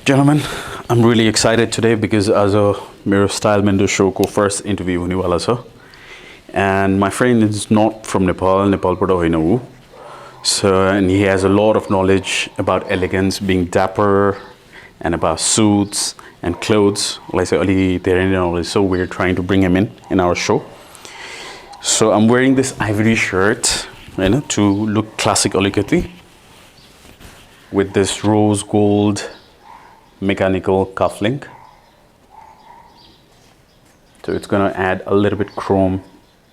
Gentlemen, I'm really excited today because as a मेरो style mendo show को first interview हुने वाला छ and my friend is not from Nepal बाट होइन उ so and he has a lot of knowledge about elegance, being dapper and about suits and clothes like say अलि धेरै नै knowledge, so we're trying to bring him in our show. So I'm wearing this ivory shirt to look classic अलिकति with this rose gold mechanical cufflink. So it's going to add a little bit chrome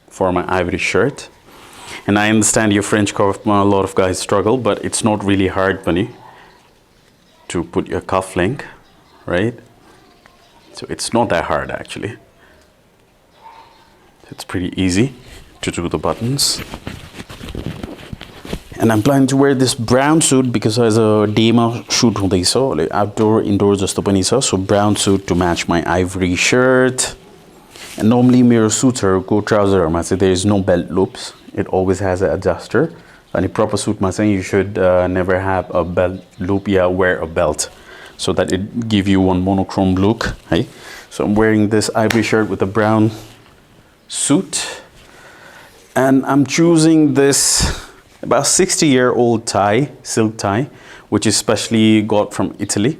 for my ivory shirt. And I understand your French cuff, a lot of guys struggle, but it's not really hard, Bunny, to put your cufflink, right? So it's not that hard actually. It's pretty easy to do the buttons. And I'm planning to wear this brown suit because as a demo shoot like outdoor, indoor jasto pani cha. So brown suit to match my ivory shirt. And normally mirror suits or go trouser there is no belt loops. It always has an adjuster. And a proper suit you should never have a belt loop. Yeah, wear a belt so that it give you one monochrome look. Hey? So I'm wearing this ivory shirt with a brown suit. And I'm choosing this about 60-year-old tie, silk tie, which is specially got from Italy.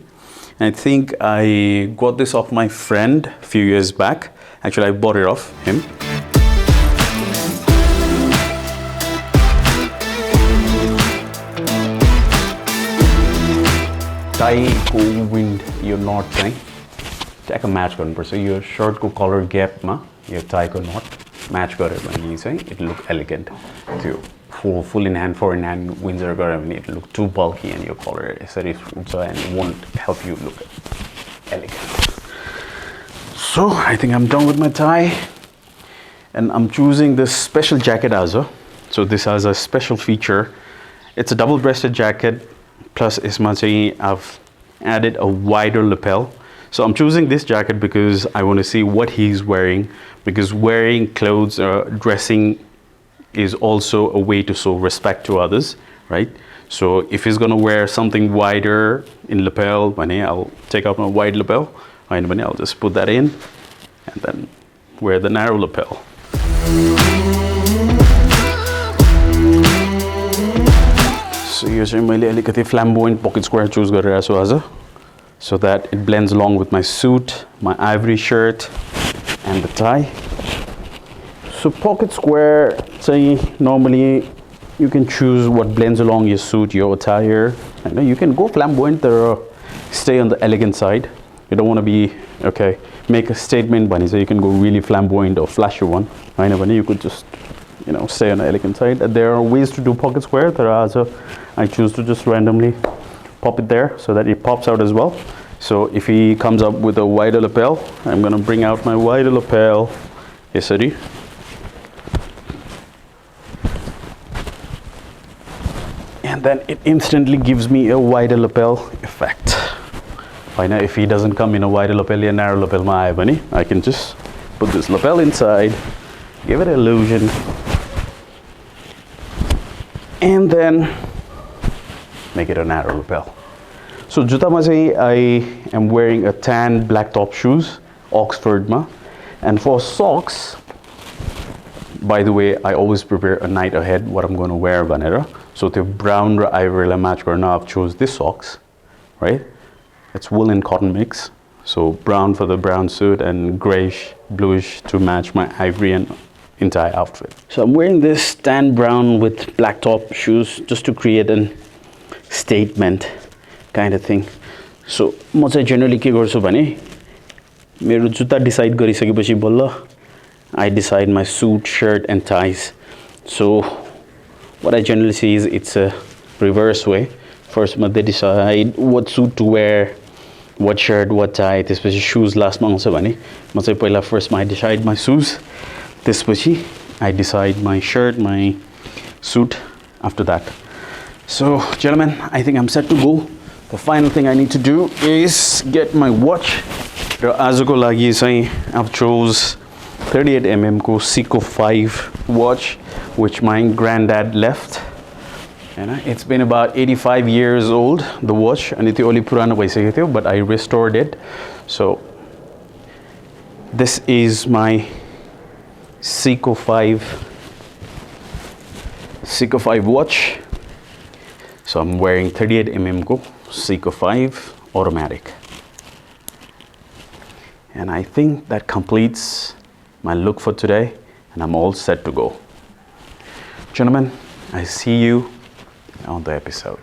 And I think I got this off my friend a few years back. Actually, I bought it off him. Tie ko wind your knot thing. Take a match गर्नुपर्छ. So your shirt ko collar gap ma, your tie ko knot match गरेर भने चाहिँ it look elegant. Full in hand, 4 in hand Windsor garment, it look too bulky and your collar and it won't help you look elegant. So I think I'm done with my tie and I'm choosing this special jacket also. So this has a special feature. It's a double-breasted jacket plus I've added a wider lapel. So I'm choosing this jacket because I want to see what he's wearing, because wearing clothes or dressing is also a way to show respect to others, right? So if he's gonna wear something wider in lapel, I'll take out my wide lapel, I'll just put that in and then wear the narrow lapel. So here's my flamboyant pocket square choose so that it blends along with my suit, my ivory shirt, and the tie. So pocket square, say normally you can choose what blends along your suit, your attire. And you can go flamboyant or stay on the elegant side. You don't want to be, okay, make a statement, so you can go really flamboyant or flashy one. You could just, stay on the elegant side. There are ways to do pocket square. There are also, I choose to just randomly pop it there so that it pops out as well. So if he comes up with a wider lapel, I'm going to bring out my wider lapel. Yes, sir. And then it instantly gives me a wider lapel effect. If he doesn't come in a wider lapel or narrow lapel, I can just put this lapel inside, give it an illusion, and then make it a narrow lapel. So juta I am wearing a tan black top shoes, Oxford ma, and for socks, by the way, I always prepare a night ahead what I'm going to wear vanera. So the brown or ivory match now I've chose this socks, right? It's wool and cotton mix. So brown for the brown suit and grayish, bluish to match my ivory and entire outfit. So I'm wearing this tan brown with black top shoes just to create a statement kind of thing. So I generally के गर्छु भने मेरो जुत्ता decide गरिसकेपछि बल्ल I decide my suit, shirt and ties. So what I generally see is it's a reverse way. First they decide what suit to wear, what shirt, what tie, त्यसपछि shoes last आउँछ भने म चाहिँ पहिला first I decide my shoes, त्यसपछि I decide my shirt, my suit after that. So gentlemen, I think I'm set to go. The final thing I need to do is get my watch. र आजको लागि चाहिँ I've chose 38mm को Seiko 5 watch which my granddad left, It's been about 85 years old, the watch, and it's only purana bhaisakyo, but I restored it. So this is my Seiko 5 watch. So I'm wearing 38mm ko Seiko 5 automatic. And I think that completes my look for today, and I'm all set to go. Gentlemen, I see you on the episode.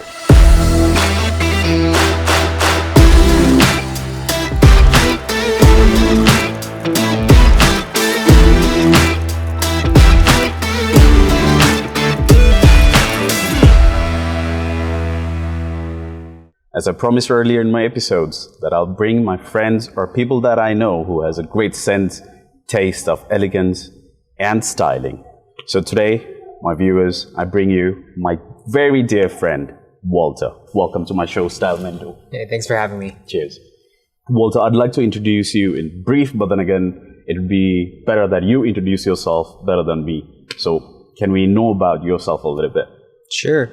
As I promised earlier in my episodes, that I'll bring my friends or people that I know who has a great sense, taste of elegance and styling. So today, my viewers, I bring you my very dear friend, Walter. Welcome to my show, Style Mendo. Hey, thanks for having me. Cheers. Walter, I'd like to introduce you in brief, but then again, it'd be better that you introduce yourself better than me. So can we know about yourself a little bit? Sure.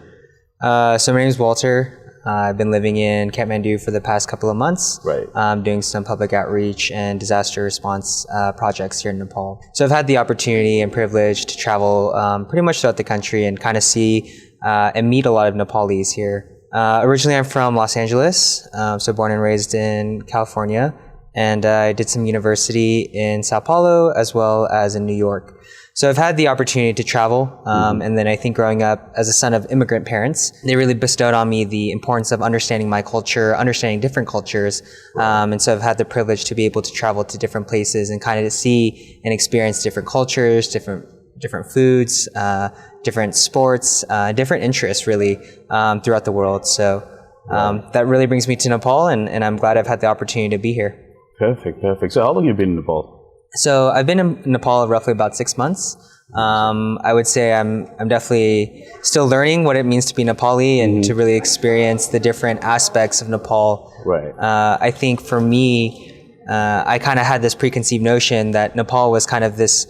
So my name is Walter. I've been living in Kathmandu for the past couple of months. Right. Doing some public outreach and disaster response projects here in Nepal. So I've had the opportunity and privilege to travel pretty much throughout the country and kind of see and meet a lot of Nepalis here. Originally, I'm from Los Angeles, so born and raised in California, and I did some university in Sao Paulo as well as in New York. So I've had the opportunity to travel, and then I think growing up as a son of immigrant parents, they really bestowed on me the importance of understanding my culture, understanding different cultures, and so I've had the privilege to be able to travel to different places and kind of see and experience different cultures, different foods, different sports, different interests really throughout the world. So that really brings me to Nepal, and I'm glad I've had the opportunity to be here. Perfect. So how long have you been in Nepal? So I've been in Nepal roughly about 6 months. I would say I'm definitely still learning what it means to be Nepali and to really experience the different aspects of Nepal. Right. I think for me, I kind of had this preconceived notion that Nepal was kind of this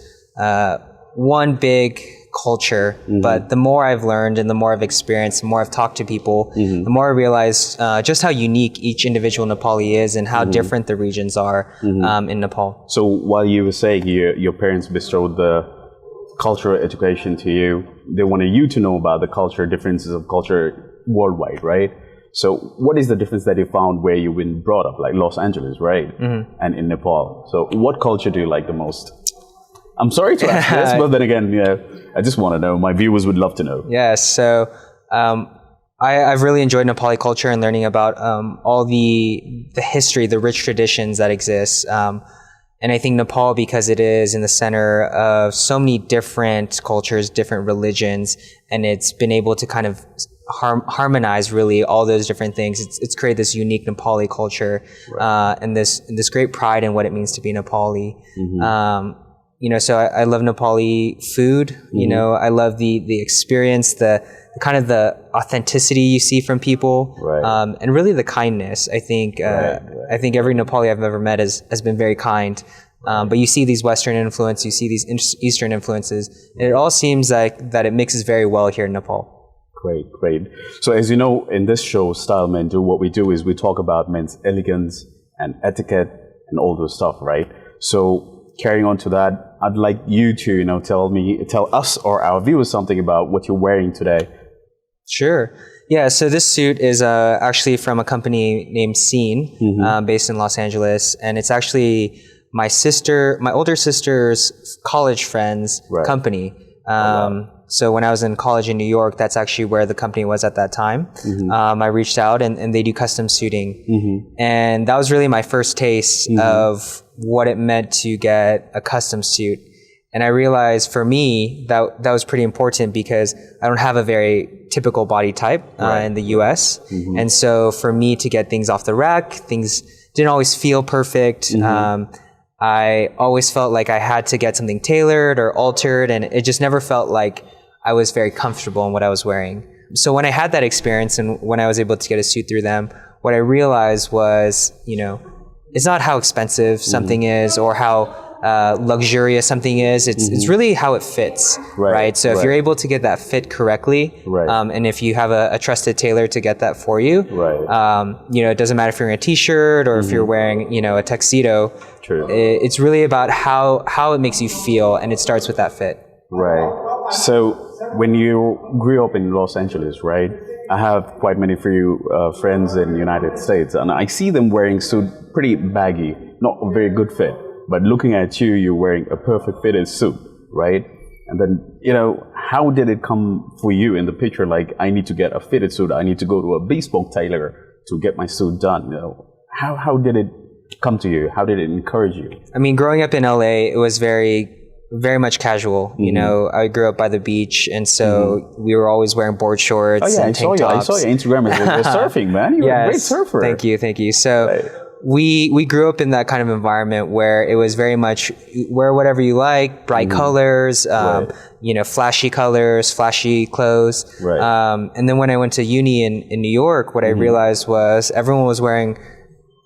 one big culture, but the more I've learned and the more I've experienced, the more I've talked to people, the more I realize just how unique each individual Nepali is and how different the regions are in Nepal. So while you were saying your parents bestowed the cultural education to you, they wanted you to know about the culture, differences of culture worldwide, right? So what is the difference that you found where you've been brought up, like Los Angeles, right? And in Nepal. So what culture do you like the most? I'm sorry to ask this, but then again, yeah, I just want to know. My viewers would love to know. Yeah, so I've really enjoyed Nepali culture and learning about all the history, the rich traditions that exist. And I think Nepal, because it is in the center of so many different cultures, different religions, and it's been able to kind of harmonize really all those different things. It's created this unique Nepali culture, and this great pride in what it means to be Nepali. So I love Nepali food. I love the experience, the kind of the authenticity you see from people, and really the kindness. I think I think every Nepali I've ever met has been very kind. But you see these Western influences, you see these Eastern influences, and it all seems like that it mixes very well here in Nepal. Great. So as you know, in this show, Style Mendo, what we do is we talk about men's elegance and etiquette and all those stuff, right? So carrying on to that, I'd like you to, tell us or our viewers something about what you're wearing today. Sure. Yeah, so this suit is actually from a company named Scene, based in Los Angeles, and it's actually my older sister's college friend's company. So when I was in college in New York, that's actually where the company was at that time. I reached out and they do custom suiting. And that was really my first taste of what it meant to get a custom suit. And I realized for me that was pretty important because I don't have a very typical body type in the US. And so for me to get things off the rack, things didn't always feel perfect. I always felt like I had to get something tailored or altered, and it just never felt like I was very comfortable in what I was wearing. So when I had that experience and when I was able to get a suit through them, what I realized was, it's not how expensive something is or how luxurious something is. It's really how it fits, right? So if you're able to get that fit correctly, and if you have a trusted tailor to get that for you, you know, it doesn't matter if you're in a t-shirt or if you're wearing, you know, a tuxedo. It's really about how it makes you feel, and it starts with that fit. Right. So when you grew up in Los Angeles, right? I have quite many few friends in the United States, and I see them wearing suit pretty baggy, not a very good fit. But looking at you, you're wearing a perfect fitted suit, right? And then, you know, how did it come for you in the picture? Like, I need to get a fitted suit. I need to go to a bespoke tailor to get my suit done. You know, how did it come to you? How did it encourage you? I mean, growing up in LA, it was very much casual. You know, I grew up by the beach, and so we were always wearing board shorts and tank tops. I saw your Instagram. You're surfing, man. You're a great surfer. Thank you. So we grew up in that kind of environment where it was very much wear whatever you like, bright colors, you know, flashy colors, flashy clothes. And then when I went to uni in New York, what I realized was everyone was wearing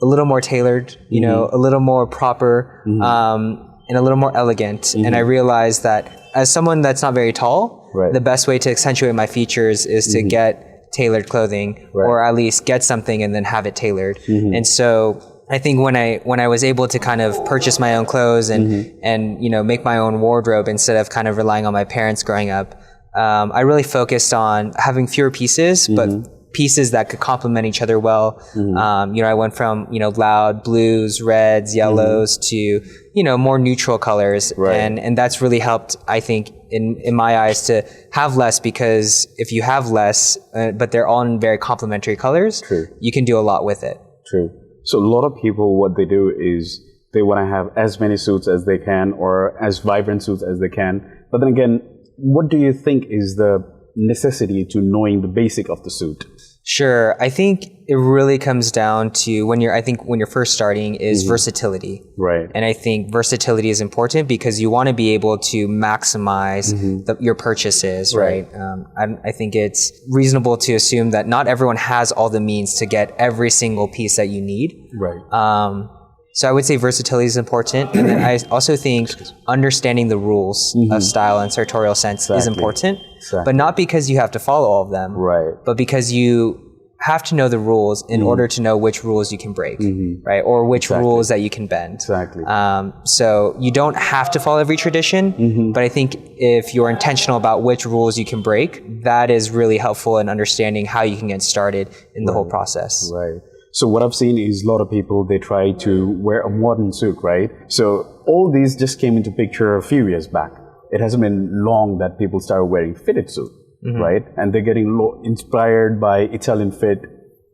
a little more tailored, you know, a little more proper, and a little more elegant. And I realized that as someone that's not very tall, the best way to accentuate my features is to get tailored clothing, or at least get something and then have it tailored. And so I think when I was able to kind of purchase my own clothes and you know, make my own wardrobe instead of kind of relying on my parents growing up, I really focused on having fewer pieces, but pieces that could complement each other well. You know, I went from, you know, loud blues, reds, yellows to, you know, more neutral colors. And that's really helped, I think, in my eyes, to have less, because if you have less, but they're all in very complementary colors, you can do a lot with it. So a lot of people, what they do is they want to have as many suits as they can, or as vibrant suits as they can. But then again, what do you think is the necessity to knowing the basic of the suit? Sure. I think it really comes down to when you're first starting is versatility. And I think versatility is important because you want to be able to maximize your purchases, right? I think it's reasonable to assume that not everyone has all the means to get every single piece that you need. So I would say versatility is important. And then I also think understanding the rules of style and sartorial sense is important, but not because you have to follow all of them, but because you have to know the rules in order to know which rules you can break, right? Or which rules that you can bend. So you don't have to follow every tradition, but I think if you're intentional about which rules you can break, that is really helpful in understanding how you can get started in the whole process. So what I've seen is a lot of people, they try to wear a modern suit, right? So all these just came into picture a few years back. It hasn't been long that people started wearing fitted suit, right? And they're getting inspired by Italian fit,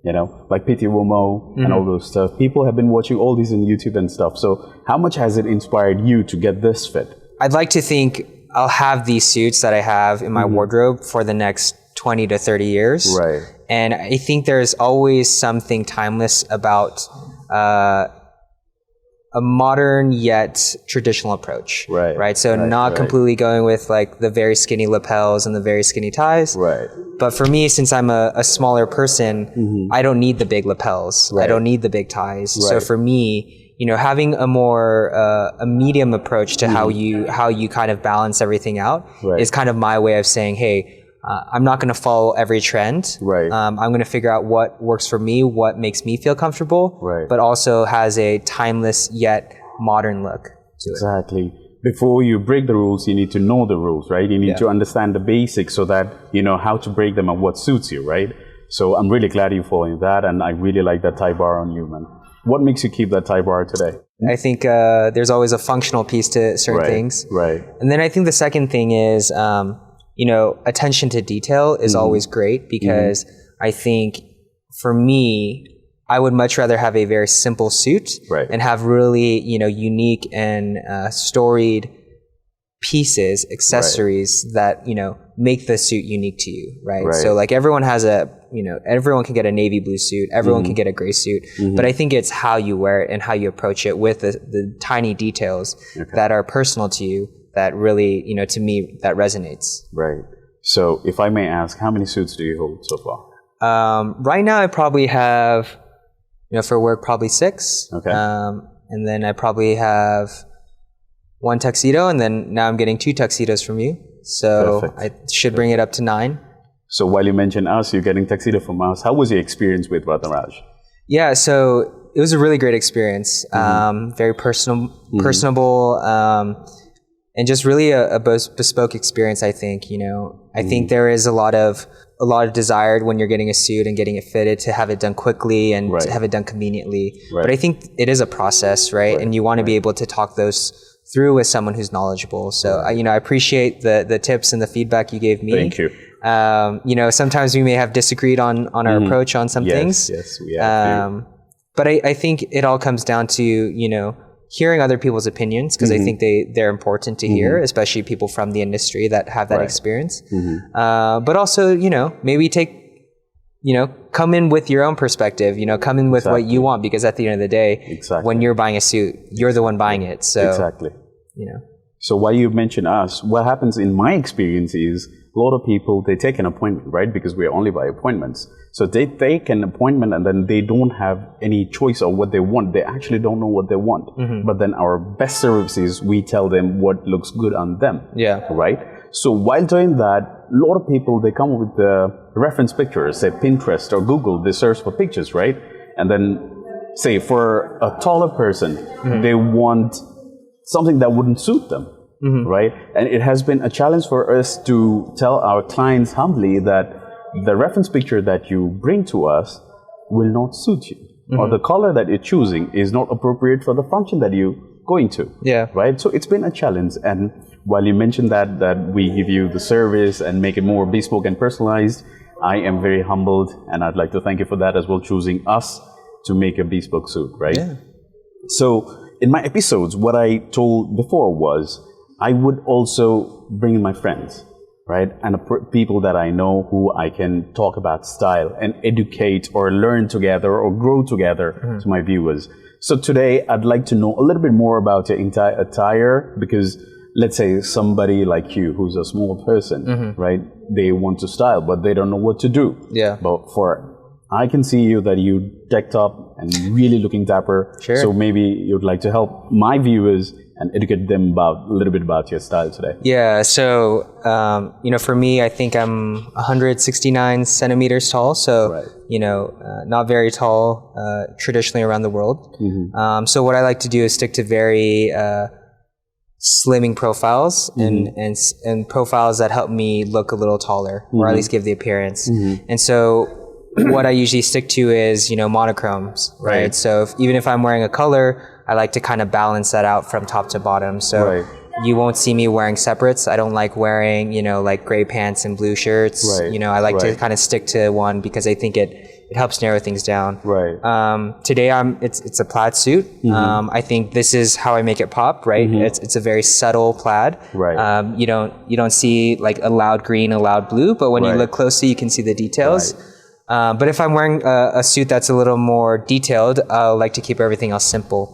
you know, like Pitti Uomo and all those stuff. People have been watching all these on YouTube and stuff. So how much has it inspired you to get this fit? I'd like to think I'll have these suits that I have in my wardrobe for the next 20 to 30 years. And I think there's always something timeless about a modern yet traditional approach. So not completely going with like the very skinny lapels and the very skinny ties. But for me, since I'm a smaller person, I don't need the big lapels. I don't need the big ties. So for me, you know, having a more a medium approach to how you kind of balance everything out is kind of my way of saying, hey, I'm not going to follow every trend. I'm going to figure out what works for me, what makes me feel comfortable, but also has a timeless yet modern look to it. Before you break the rules, you need to know the rules, right? You need to understand the basics so that you know how to break them and what suits you, right? So I'm really glad you're following that, and I really like that tie bar on you, man. What makes you keep that tie bar today? I think there's always a functional piece to certain things. And then I think the second thing is, you know, attention to detail is always great, because I think for me, I would much rather have a very simple suit and have really, you know, unique and storied pieces, accessories that, you know, make the suit unique to you, So like everyone has everyone can get a navy blue suit, everyone can get a gray suit, but I think it's how you wear it and how you approach it with the tiny details that are personal to you that really, you know, to me, that resonates. So if I may ask, how many suits do you hold so far? Right now I probably have, you know, for work, probably 6. And then I probably have 1 tuxedo, and then now I'm getting 2 tuxedos from you. So Perfect. I should bring it up to 9. So while you mentioned us, you're getting tuxedo from us. How was your experience with RatnaRaaz? Yeah, so it was a really great experience. Very personable, and just really a bespoke experience. I think I think there is a lot of desired when you're getting a suit and getting it fitted to have it done quickly and to have it done conveniently. But I think it is a process, right? And you want to be able to talk those through with someone who's knowledgeable. So I appreciate the tips and the feedback you gave me. Thank you. Sometimes we may have disagreed on our approach on some things. Yes, we have. But I think it all comes down to, hearing other people's opinions, because I think they're important to hear, especially people from the industry that have that experience. But also, maybe come in with your own perspective, come in with what you want, because at the end of the day, when you're buying a suit, you're the one buying it. So, So while you mention us, what happens in my experience is a lot of people, they take an appointment, right? Because we're only by appointments. So they take an appointment and then they don't have any choice of what they want. They actually don't know what they want. But then our best service is we tell them what looks good on them. Yeah. Right? So while doing that, a lot of people, they come up with the reference pictures, say Pinterest or Google, they search for pictures, right? And then say for a taller person, they want something that wouldn't suit them. Right? And it has been a challenge for us to tell our clients humbly that the reference picture that you bring to us will not suit you. Or the color that you're choosing is not appropriate for the function that you're going to. Yeah. Right? So it's been a challenge. And while you mentioned that we give you the service and make it more bespoke and personalized, I am very humbled, and I'd like to thank you for that as well, choosing us to make a bespoke suit, right? Yeah. So in my episodes, what I told before was I would also bring in my friends, right? And people that I know who I can talk about style and educate or learn together or grow together to my viewers. So today I'd like to know a little bit more about your entire attire, because let's say somebody like you who's a small person, right? They want to style, but they don't know what to do. Yeah. But I can see you that you decked up and really looking dapper. Sure. So maybe you'd like to help my viewers and educate them a little bit about your style today. Yeah, so, for me, I think I'm 169 centimeters tall, so, not very tall traditionally around the world. So what I like to do is stick to very slimming profiles and profiles that help me look a little taller, or at least give the appearance. And so what I usually stick to is, monochromes, right? So even if I'm wearing a color, I like to kind of balance that out from top to bottom. So you won't see me wearing separates. I don't like wearing, like gray pants and blue shirts. I like to kind of stick to one because I think it helps narrow things down. Today it's a plaid suit. I think this is how I make it pop, right? It's a very subtle plaid. You don't see like a loud green, a loud blue, but when you look closely, you can see the details. But if I'm wearing a suit that's a little more detailed, I like to keep everything else simple.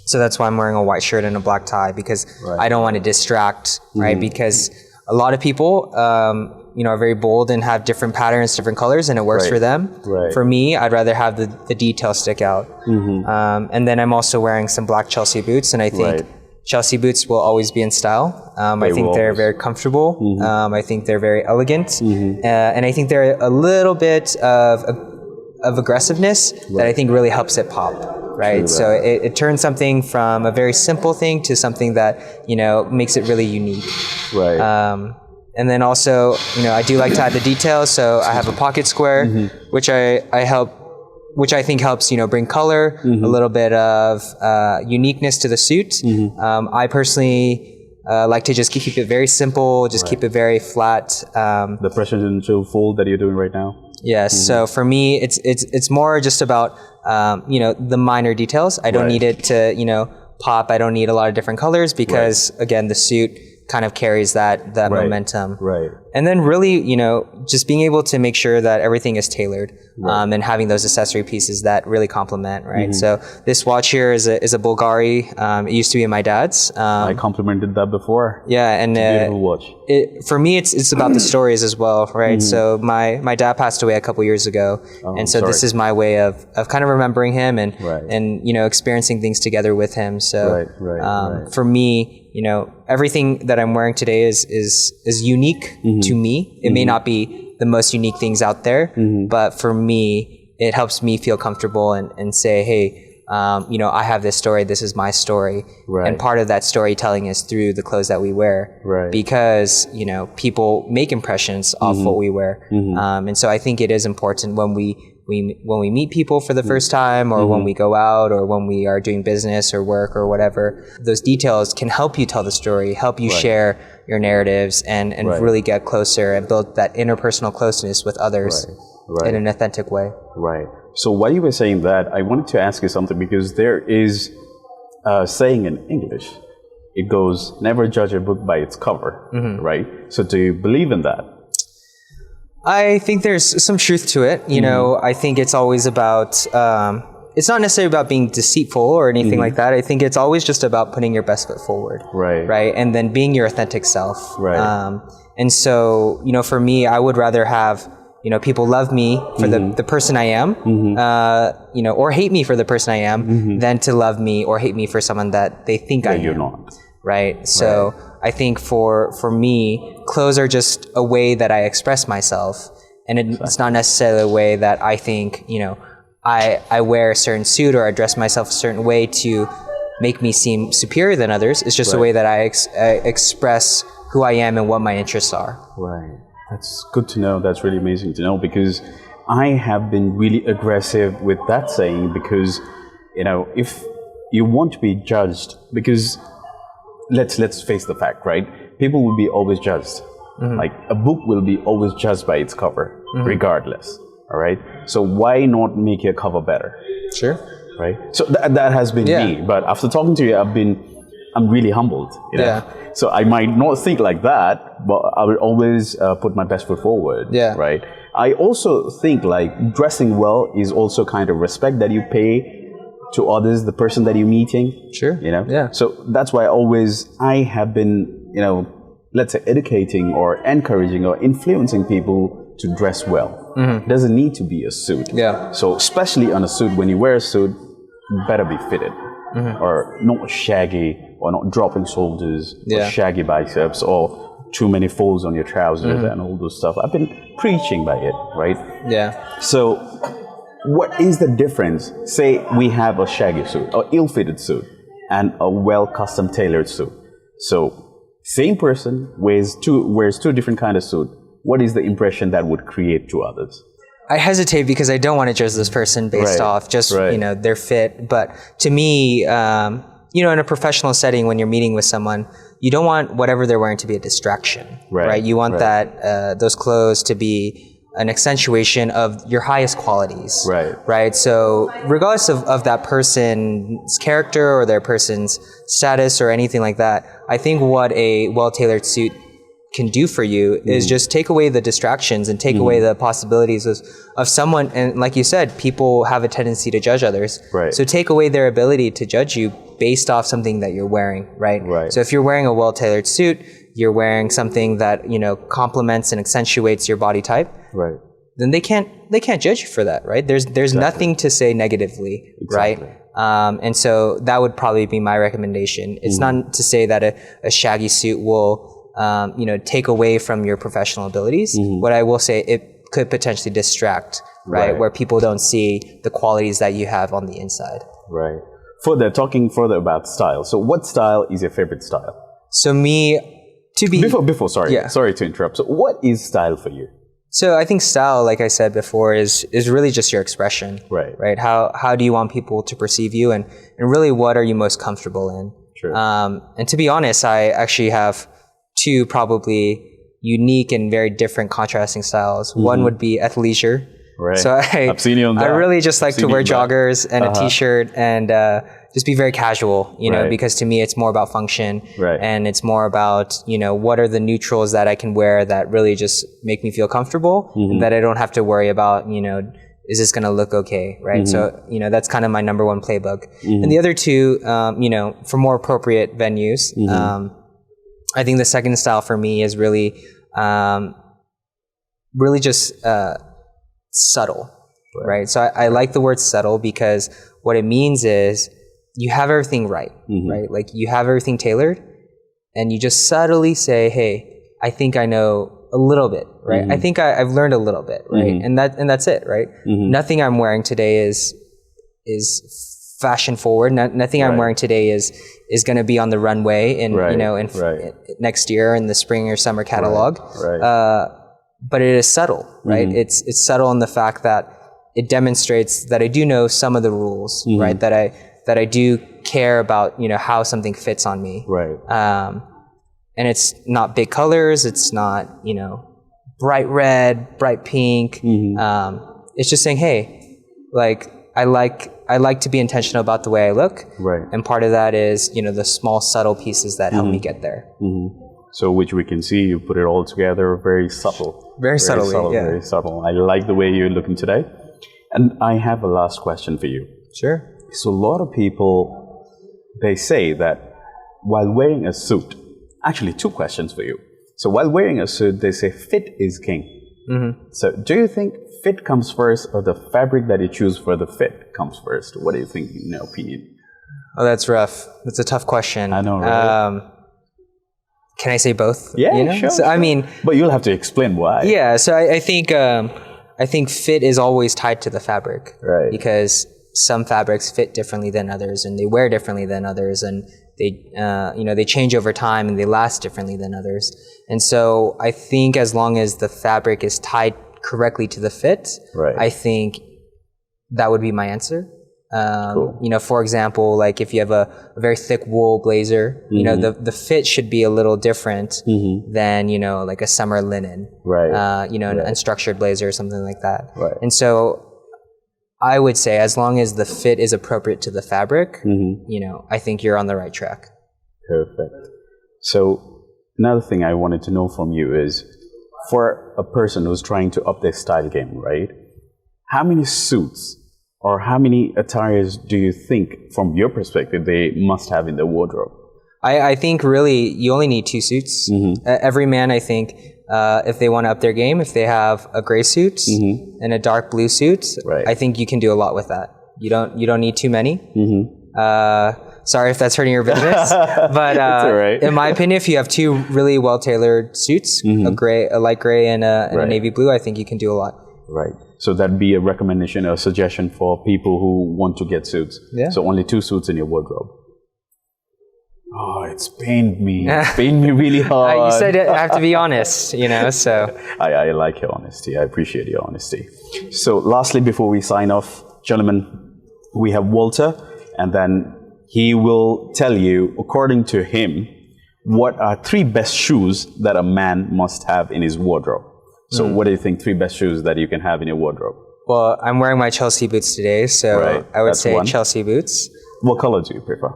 So that's why I'm wearing a white shirt and a black tie, because I don't want to distract, right? Because a lot of people, are very bold and have different patterns, different colors, and it works for them. For me, I'd rather have the details stick out. And then I'm also wearing some black Chelsea boots, and I think Chelsea boots will always be in style. I think they're very comfortable. I think they're very elegant. And I think they're a little bit of aggressiveness that I think really helps it pop, right? So it turns something from a very simple thing to something that, makes it really unique. And then also, I do like to add the details. So I have a pocket square, which which I think helps, bring color, a little bit of uniqueness to the suit. I personally like to just keep it very simple, just keep it very flat. The presidential fold that you're doing right now? Yes. So for me, it's more just about, the minor details. I don't need it to, pop. I don't need a lot of different colors because, again, the suit kind of carries that momentum. And then really, just being able to make sure that everything is tailored, and having those accessory pieces that really complement, right? So this watch here is a Bulgari. It used to be my dad's. I complimented that before. Yeah, and Beautiful watch. For me, it's about the stories as well, right? So my dad passed away a couple years ago, and so this is my way of kind of remembering him and experiencing things together with him. So for me, everything that I'm wearing today is unique to me. It may not be the most unique things out there, but for me, it helps me feel comfortable and say, hey, I have this story. This is my story. And part of that storytelling is through the clothes that we wear, because, people make impressions off what we wear. And so I think it is important when we meet people for the first time, or when we go out, or when we are doing business or work or whatever, those details can help you tell the story, help you share your narratives, and really get closer and build that interpersonal closeness with others in an authentic way. Right. So while you were saying that, I wanted to ask you something, because there is a saying in English. It goes, never judge a book by its cover, right? So do you believe in that? I think there's some truth to it. I think it's always about, it's not necessarily about being deceitful or anything like that. I think it's always just about putting your best foot forward. Right. And then being your authentic self. And so, for me, I would rather have, people love me for the person I am, or hate me for the person I am, than to love me or hate me for someone that they think I am. You're not. Right. So I think for me, clothes are just a way that I express myself, and it's not necessarily a way that I think, I wear a certain suit or I dress myself a certain way to make me seem superior than others. It's just a way that I express who I am and what my interests are. Right. That's good to know. That's really amazing to know, because I have been really aggressive with that saying, because, if you want to be judged, because let's face the fact, right? People will be always judged. Like a book will be always judged by its cover, regardless. All right. So why not make your cover better? Sure. Right. So that has been me. But after talking to you, I'm really humbled. So I might not think like that, but I will always put my best foot forward. Right. I also think like dressing well is also kind of respect that you pay to others, the person that you're meeting. Sure. So that's why I have been, let's say, educating or encouraging or influencing people to dress well. It doesn't need to be a suit. So especially on a suit, when you wear a suit, better be fitted, or not shaggy, or not dropping shoulders, or shaggy biceps, or too many folds on your trousers and all those stuff. I've been preaching by it, right? So what is the difference? Say we have a shaggy suit, or ill-fitted suit, and a well custom tailored suit. So same person wears two different kind of suit. What is the impression that would create to others? I hesitate because I don't want to judge this person based off just their fit. But to me, in a professional setting, when you're meeting with someone, you don't want whatever they're wearing to be a distraction, right? You want that those clothes to be an accentuation of your highest qualities, right? So regardless of that person's character or their person's status or anything like that, I think what a well-tailored suit can do for you is just take away the distractions and take away the possibilities of someone. And like you said, people have a tendency to judge others. So take away their ability to judge you based off something that you're wearing, right? So if you're wearing a well-tailored suit, you're wearing something that, complements and accentuates your body type, then they can't judge you for that, right? There's nothing to say negatively, right? And so that would probably be my recommendation. It's not to say that a shaggy suit will take away from your professional abilities. What I will say, it could potentially distract, right? Where people don't see the qualities that you have on the inside. Right. Talking further about style. So what style is your favorite style? So sorry to interrupt. So what is style for you? So I think style, like I said before, is really just your expression, right? How do you want people to perceive you, and really what are you most comfortable in? True. And to be honest, I actually have two probably unique and very different contrasting styles. One would be athleisure. Right. So I've seen you on that. I really just like to wear joggers and a t-shirt and just be very casual, you know, Right. because to me it's more about function, Right. and it's more about, you know, what are the neutrals that I can wear that really just make me feel comfortable, and that I don't have to worry about, you know, is this going to look okay, right? So, you know, that's kind of my number one playbook. And the other two, you know, for more appropriate venues, I think the second style for me is really just subtle, right? So I like the word subtle because what it means is you have everything right, right? Like you have everything tailored, and you just subtly say, hey, I think I know a little bit, right? I think I've learned a little bit, right? And that's it, right? Nothing I'm wearing today is fashion forward. Nothing I'm wearing today is going to be on the runway in you know in next year in the spring or summer catalog. But it is subtle, right? It's subtle in the fact that it demonstrates that I do know some of the rules, right? That I do care about, you know, how something fits on me, Right. and it's not big colors. It's not, you know, bright red, bright pink. It's just saying, hey, like I like to be intentional about the way I look. Right. And part of that is, you know, the small subtle pieces that help me get there. So which we can see, you put it all together, very subtle. Very subtly, yeah. Very subtle. I like the way you're looking today. And I have a last question for you. Sure. So a lot of people, they say that while wearing a suit, actually two questions for you. So while wearing a suit, they say fit is king. So do you think fit comes first, or the fabric that you choose for the fit comes first? What do you think, in your opinion? Oh, that's rough. That's a tough question. I know, right? Can I say both? Yeah, you know? sure. So, I mean, but you'll have to explain why. yeah. So I think fit is always tied to the fabric, Right. because some fabrics fit differently than others, and they wear differently than others, and they you know, they change over time, and they last differently than others. And so I think as long as the fabric is tied correctly to the fit, Right. I think that would be my answer. Cool. You know, for example, like if you have a very thick wool blazer, you know, the fit should be a little different than, you know, like a summer linen, Right. you know, an unstructured blazer or something like that. Right. And so I would say as long as the fit is appropriate to the fabric, you know, I think you're on the right track. Perfect. So another thing I wanted to know from you is, for a person who's trying to up their style game, right? How many suits or how many attires do you think, from your perspective, they must have in their wardrobe? I think really you only need 2 suits. Every man, I think, if they want to up their game, if they have a gray suit and a dark blue suit, Right. I think you can do a lot with that. You don't need too many. Sorry if that's hurting your business, but all right. in my opinion, if you have 2 really well tailored suits, a light gray and a navy blue, I think you can do a lot. Right. So that'd be a recommendation or a suggestion for people who want to get suits. Yeah. So only 2 suits in your wardrobe. Oh, it's pained me. It's pained me really hard. You said I have to be honest, you know, so. I like your honesty. I appreciate your honesty. So lastly, before we sign off, gentlemen, we have Walter, and then he will tell you, according to him, what are 3 best shoes that a man must have in his wardrobe. So what do you think 3 best shoes that you can have in your wardrobe? Well, I'm wearing my Chelsea boots today, so Right, I would that's say one. Chelsea boots. What color do you prefer?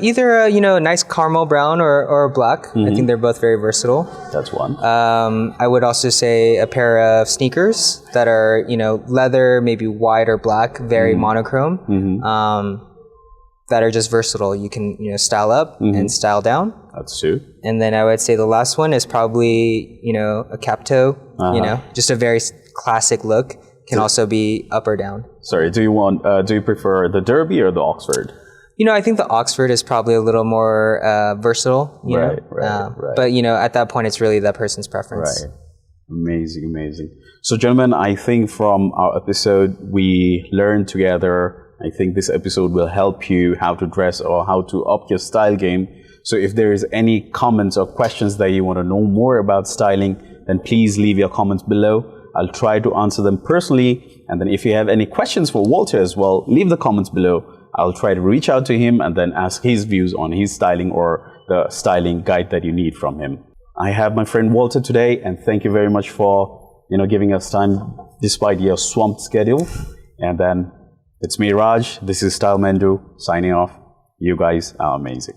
Either a, you know, nice caramel brown or black. I think they're both very versatile. That's one. I would also say a pair of sneakers that are, you know, leather, maybe white or black, very monochrome, that are just versatile. You can, you know, style up and style down. That's 2. And then I would say the last one is probably, you know, a cap toe, you know, just a very classic look. Can also be up or down. Sorry, do you prefer the Derby or the Oxford? You know, I think the Oxford is probably a little more versatile, you know? Right. But, you know, at that point, it's really that person's preference. Right. Amazing, amazing. So, gentlemen, I think from our episode, we learned together. I think this episode will help you how to dress or how to up your style game. So if there is any comments or questions that you want to know more about styling, then please leave your comments below. I'll try to answer them personally. And then if you have any questions for Walter as well, leave the comments below. I'll try to reach out to him and then ask his views on his styling or the styling guide that you need from him. I have my friend Walter today, and thank you very much for, you know, giving us time despite your swamped schedule. And then It's me, Raj. This is Style Mendo signing off. You guys are amazing.